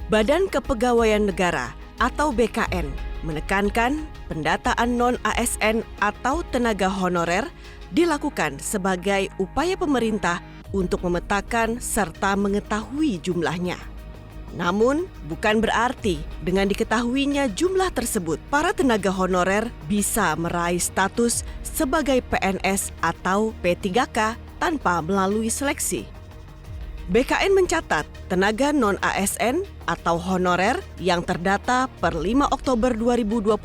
Badan Kepegawaian Negara atau BKN menekankan pendataan non-ASN atau tenaga honorer dilakukan sebagai upaya pemerintah untuk memetakan serta mengetahui jumlahnya. Namun, bukan berarti dengan diketahuinya jumlah tersebut, para tenaga honorer bisa meraih status sebagai PNS atau P3K tanpa melalui seleksi. BKN mencatat tenaga non-ASN atau honorer yang terdata per 5 Oktober 2022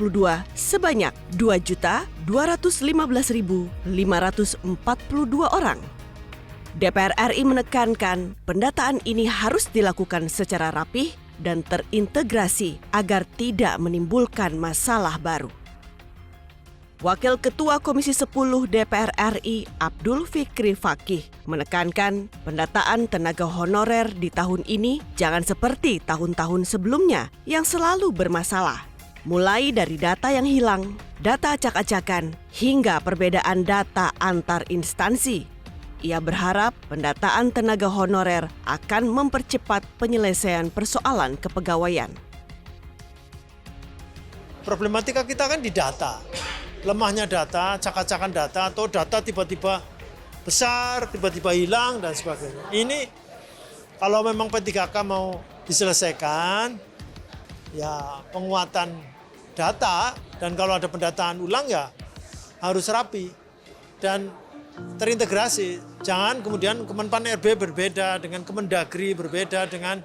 sebanyak 2.215.542 orang. DPR RI menekankan pendataan ini harus dilakukan secara rapih dan terintegrasi agar tidak menimbulkan masalah baru. Wakil Ketua Komisi 10 DPR RI Abdul Fikri Fakih menekankan pendataan tenaga honorer di tahun ini jangan seperti tahun-tahun sebelumnya yang selalu bermasalah. Mulai dari data yang hilang, data acak-acakan, hingga perbedaan data antar instansi. Ia berharap pendataan tenaga honorer akan mempercepat penyelesaian persoalan kepegawaian. Problematika kita kan di data. Lemahnya data, acak-acakan data, atau data tiba-tiba besar, tiba-tiba hilang, dan sebagainya. Ini kalau memang P3K mau diselesaikan, ya penguatan data, dan kalau ada pendataan ulang ya harus rapi dan terintegrasi. Jangan kemudian Kemenpan RB berbeda dengan Kemendagri, berbeda dengan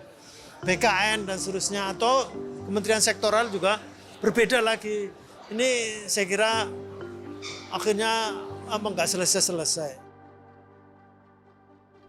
BKN dan seterusnya, atau kementerian sektoral juga berbeda lagi. Ini saya kira akhirnya nggak selesai-selesai.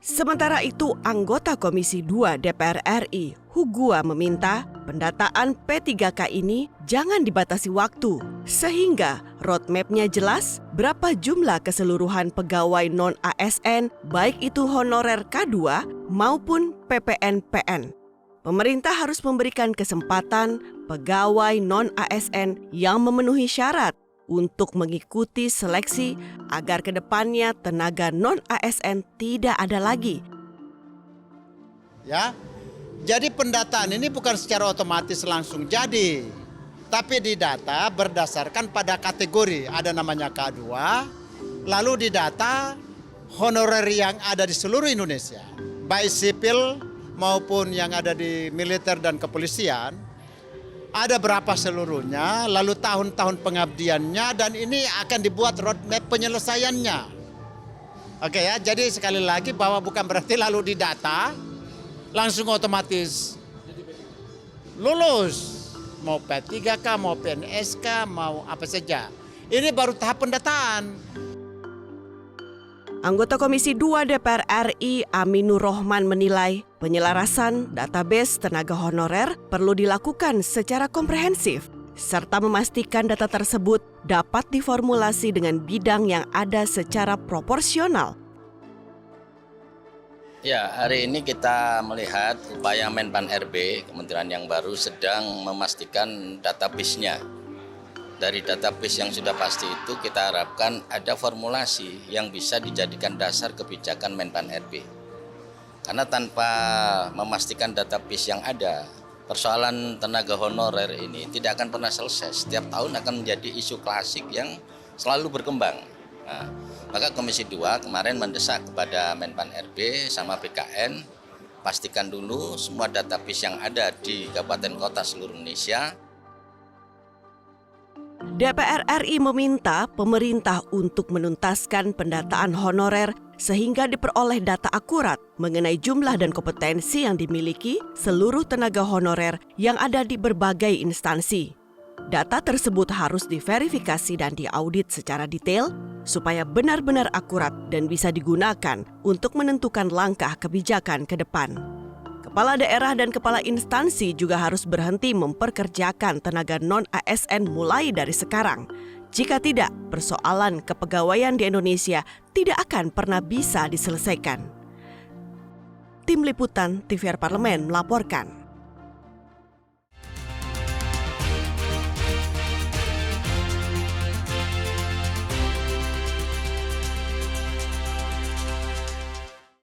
Sementara itu, anggota Komisi 2 DPR RI, Hugua, meminta pendataan P3K ini jangan dibatasi waktu, sehingga roadmap-nya jelas berapa jumlah keseluruhan pegawai non-ASN, baik itu honorer K2 maupun PPN-PN. Pemerintah harus memberikan kesempatan pegawai non-ASN yang memenuhi syarat untuk mengikuti seleksi agar ke depannya tenaga non-ASN tidak ada lagi. Ya, jadi pendataan ini bukan secara otomatis langsung jadi, tapi didata berdasarkan pada kategori. Ada namanya K2, lalu didata honorer yang ada di seluruh Indonesia, baik sipil maupun yang ada di militer dan kepolisian, ada berapa seluruhnya, lalu tahun-tahun pengabdiannya, dan ini akan dibuat roadmap penyelesaiannya. Oke ya, jadi sekali lagi bahwa bukan berarti lalu didata, langsung otomatis lulus. Mau P3K, mau PNSK, mau apa saja. Ini baru tahap pendataan. Anggota Komisi 2 DPR RI Aminur Rohman menilai penyelarasan database tenaga honorer perlu dilakukan secara komprehensif serta memastikan data tersebut dapat diformulasi dengan bidang yang ada secara proporsional. Ya, hari ini kita melihat upaya Menpan RB, kementerian yang baru, sedang memastikan database-nya. Dari database yang sudah pasti itu kita harapkan ada formulasi yang bisa dijadikan dasar kebijakan Menpan RB. Karena tanpa memastikan database yang ada, persoalan tenaga honorer ini tidak akan pernah selesai. Setiap tahun akan menjadi isu klasik yang selalu berkembang. Nah, maka Komisi 2 kemarin mendesak kepada Menpan RB sama BKN, pastikan dulu semua database yang ada di kabupaten kota seluruh Indonesia. DPR RI meminta pemerintah untuk menuntaskan pendataan honorer sehingga diperoleh data akurat mengenai jumlah dan kompetensi yang dimiliki seluruh tenaga honorer yang ada di berbagai instansi. Data tersebut harus diverifikasi dan diaudit secara detail supaya benar-benar akurat dan bisa digunakan untuk menentukan langkah kebijakan ke depan. Kepala daerah dan kepala instansi juga harus berhenti memperkerjakan tenaga non-ASN mulai dari sekarang. Jika tidak, persoalan kepegawaian di Indonesia tidak akan pernah bisa diselesaikan. Tim Liputan TVR Parlemen melaporkan.